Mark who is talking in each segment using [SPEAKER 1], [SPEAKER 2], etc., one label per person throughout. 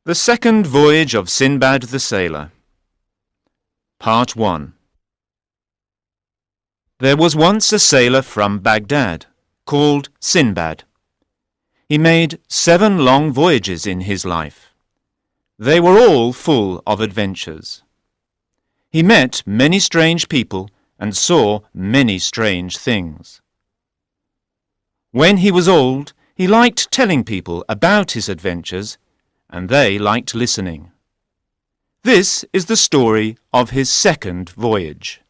[SPEAKER 1] The Second Voyage of Sindbad the Sailor. Part 1. There was once a sailor from Baghdad, called Sindbad. He made 7 long voyages in his life. They were all full of adventures. He met many strange people and saw many strange things. When he was old, he liked telling people about his adventures, and they liked listening. This is the story of his second voyage.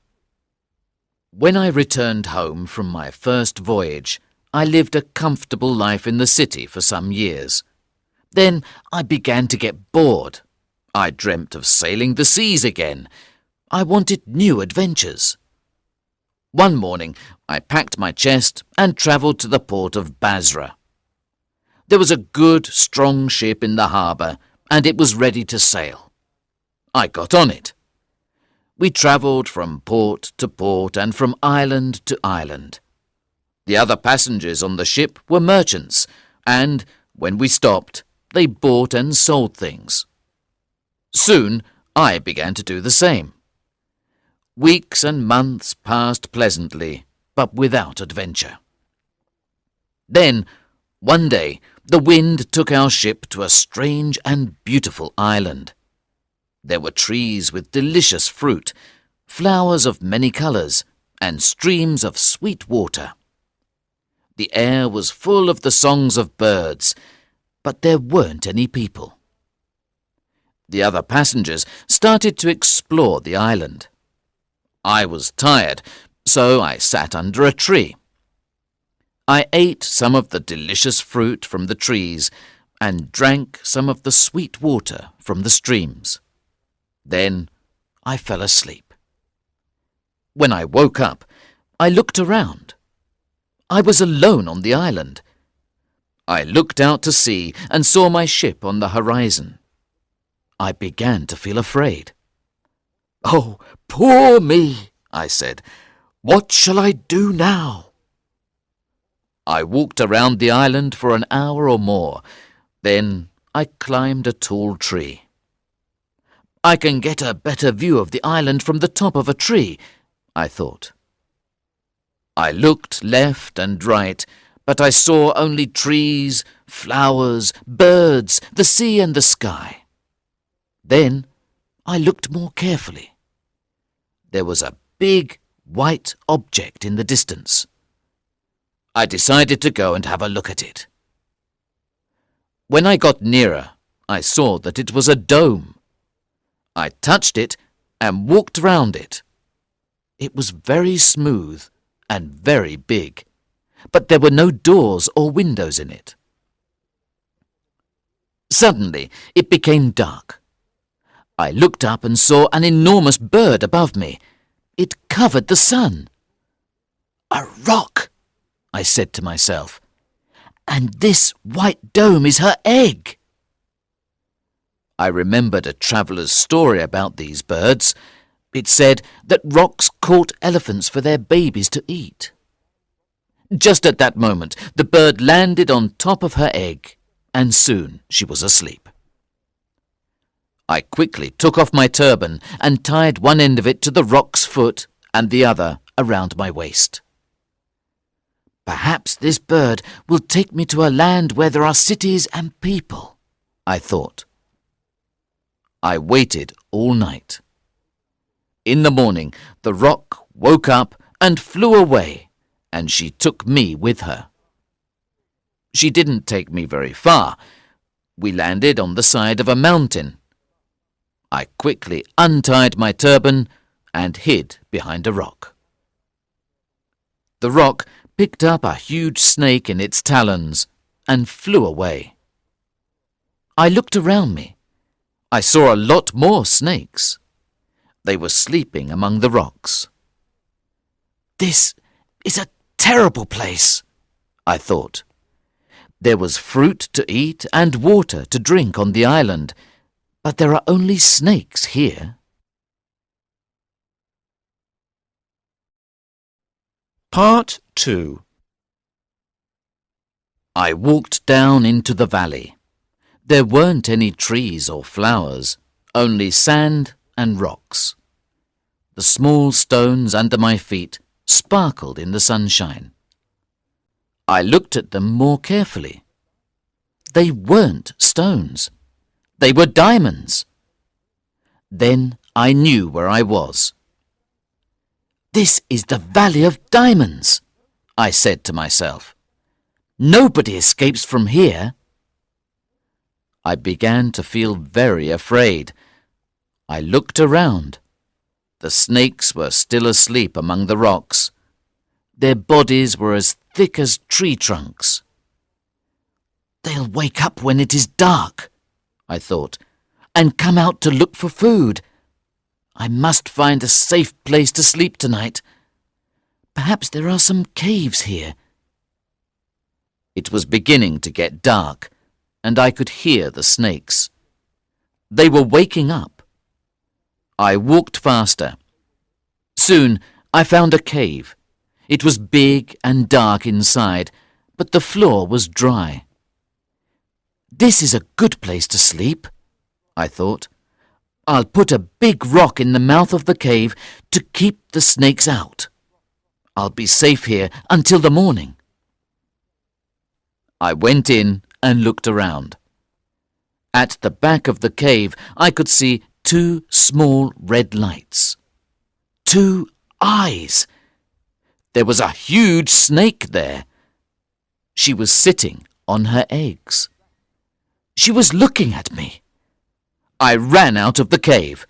[SPEAKER 2] When I returned home from my first voyage, I lived a comfortable life in the city for some years. Then I began to get bored. I dreamt of sailing the seas again. I wanted new adventures. One morning, I packed my chest and travelled to the port of Basra. There was a good, strong ship in the harbour, and it was ready to sail. I got on it. We travelled from port to port and from island to island. The other passengers on the ship were merchants, and, when we stopped, they bought and sold things. Soon, I began to do the same. Weeks and months passed pleasantly, but without adventure. Then, one day, the wind took our ship to a strange and beautiful island. There were trees with delicious fruit, flowers of many colours, and streams of sweet water. The air was full of the songs of birds, but there weren't any people. The other passengers started to explore the island. I was tired, so I sat under a tree. I ate some of the delicious fruit from the trees and drank some of the sweet water from the streams. Then I fell asleep. When I woke up, I looked around. I was alone on the island. I looked out to sea and saw my ship on the horizon. I began to feel afraid. "Oh, poor me," I said. "What shall I do now?" I walked around the island for an hour or more. Then I climbed a tall tree. "I can get a better view of the island from the top of a tree," I thought. I looked left and right, but I saw only trees, flowers, birds, the sea and the sky. Then I looked more carefully. There was a big white object in the distance. I decided to go and have a look at it. When I got nearer, I saw that it was a dome. I touched it and walked round it. It was very smooth and very big, but there were no doors or windows in it. Suddenly, it became dark. I looked up and saw an enormous bird above me. It covered the sun. "A rock," I said to myself, "and this white dome is her egg." I remembered a traveller's story about these birds. It said that rocks caught elephants for their babies to eat. Just at that moment, the bird landed on top of her egg, and soon she was asleep. I quickly took off my turban and tied one end of it to the rock's foot and the other around my waist. "Perhaps this bird will take me to a land where there are cities and people," I thought. I waited all night. In the morning, the rock woke up and flew away, and she took me with her. She didn't take me very far. We landed on the side of a mountain. I quickly untied my turban and hid behind a rock. The rock picked up a huge snake in its talons and flew away. I looked around me. I saw a lot more snakes. They were sleeping among the rocks. "This is a terrible place," I thought. There was fruit to eat and water to drink on the island, but there are only snakes here.
[SPEAKER 1] Part 2.
[SPEAKER 2] I walked down into the valley. There weren't any trees or flowers, only sand and rocks. The small stones under my feet sparkled in the sunshine. I looked at them more carefully. They weren't stones. They were diamonds. Then I knew where I was. "This is the Valley of Diamonds," I said to myself. "Nobody escapes from here." I began to feel very afraid. I looked around. The snakes were still asleep among the rocks. Their bodies were as thick as tree trunks. "They'll wake up when it is dark," I thought, "and come out to look for food. I must find a safe place to sleep tonight. Perhaps there are some caves here." It was beginning to get dark, and I could hear the snakes. They were waking up. I walked faster. Soon I found a cave. It was big and dark inside, but the floor was dry. "This is a good place to sleep," I thought. "I'll put a big rock in the mouth of the cave to keep the snakes out. I'll be safe here until the morning." I went in and looked around. At the back of the cave I could see 2 small red lights. 2 eyes. There was a huge snake there. She was sitting on her eggs. She was looking at me. I ran out of the cave.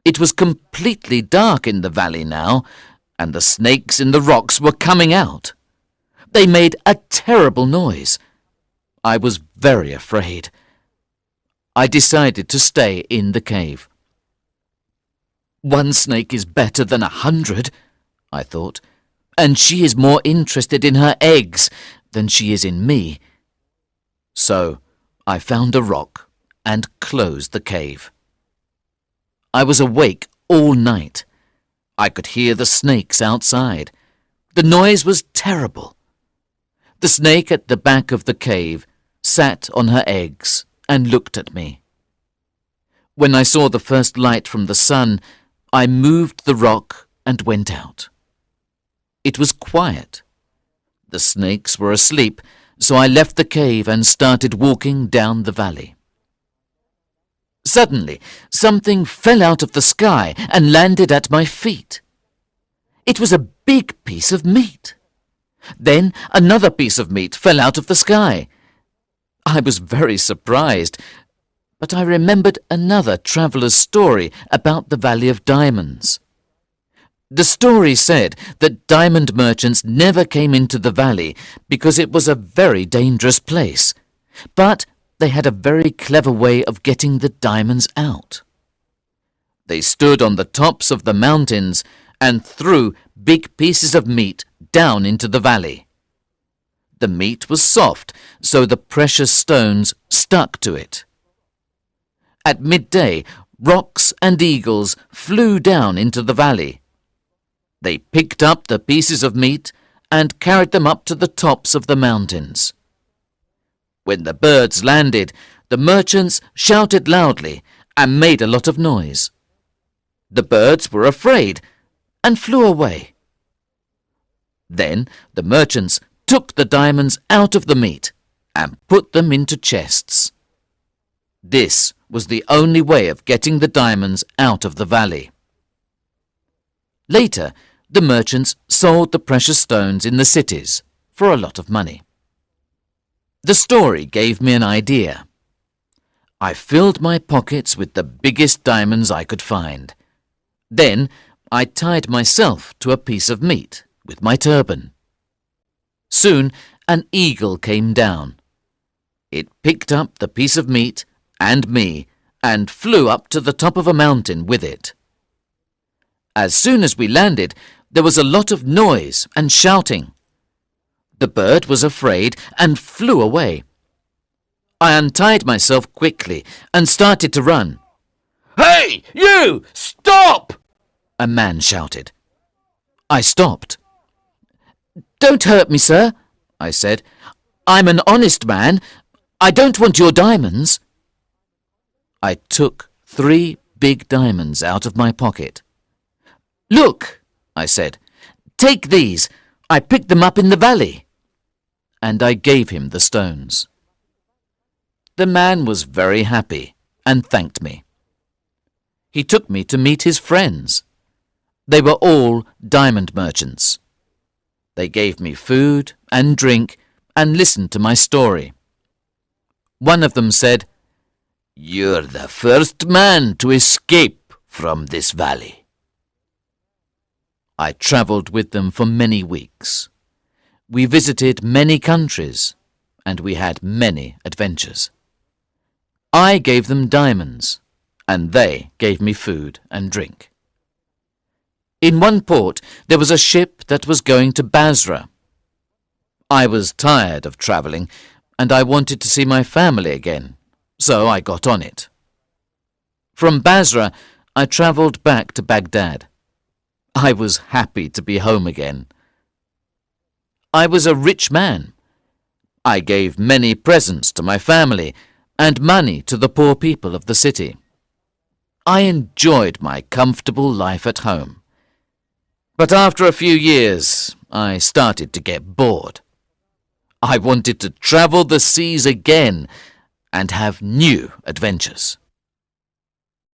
[SPEAKER 2] It was completely dark in the valley now, and the snakes in the rocks were coming out. They made a terrible noise. I was very afraid. I decided to stay in the cave. "1 snake is better than 100, I thought, "and she is more interested in her eggs than she is in me." So I found a rock and closed the cave. I was awake all night. I could hear the snakes outside. The noise was terrible. The snake at the back of the cave sat on her eggs and looked at me. When I saw the first light from the sun, I moved the rock and went out. It was quiet. The snakes were asleep, so I left the cave and started walking down the valley. Suddenly, something fell out of the sky and landed at my feet. It was a big piece of meat. Then another piece of meat fell out of the sky. I was very surprised, but I remembered another traveller's story about the Valley of Diamonds. The story said that diamond merchants never came into the valley because it was a very dangerous place, but they had a very clever way of getting the diamonds out. They stood on the tops of the mountains and threw big pieces of meat down into the valley. The meat was soft, so the precious stones stuck to it. At midday, rocks and eagles flew down into the valley. They picked up the pieces of meat and carried them up to the tops of the mountains. When the birds landed, the merchants shouted loudly and made a lot of noise. The birds were afraid and flew away. Then the merchants took the diamonds out of the meat and put them into chests. This was the only way of getting the diamonds out of the valley. Later, the merchants sold the precious stones in the cities for a lot of money. The story gave me an idea. I filled my pockets with the biggest diamonds I could find. Then I tied myself to a piece of meat with my turban. Soon an eagle came down. It picked up the piece of meat and me and flew up to the top of a mountain with it. As soon as we landed, there was a lot of noise and shouting. The bird was afraid and flew away. I untied myself quickly and started to run. "Hey, you! Stop!" a man shouted. I stopped. "Don't hurt me, sir," I said. "I'm an honest man. I don't want your diamonds. I took 3 big diamonds out of my pocket. Look, I said, take these. I picked them up in the valley. And I gave him the stones. The man was very happy and thanked me. He took me to meet his friends. They were all diamond merchants. They gave me food and drink and listened to my story. One of them said, "You're the first man to escape from this valley." I travelled with them for many weeks. We visited many countries, and we had many adventures. I gave them diamonds, and they gave me food and drink. In one port there was a ship that was going to Basra. I was tired of travelling, and I wanted to see my family again, so I got on it. From Basra, I travelled back to Baghdad. I was happy to be home again. I was a rich man. I gave many presents to my family and money to the poor people of the city. I enjoyed my comfortable life at home. But after a few years, I started to get bored. I wanted to travel the seas again and have new adventures.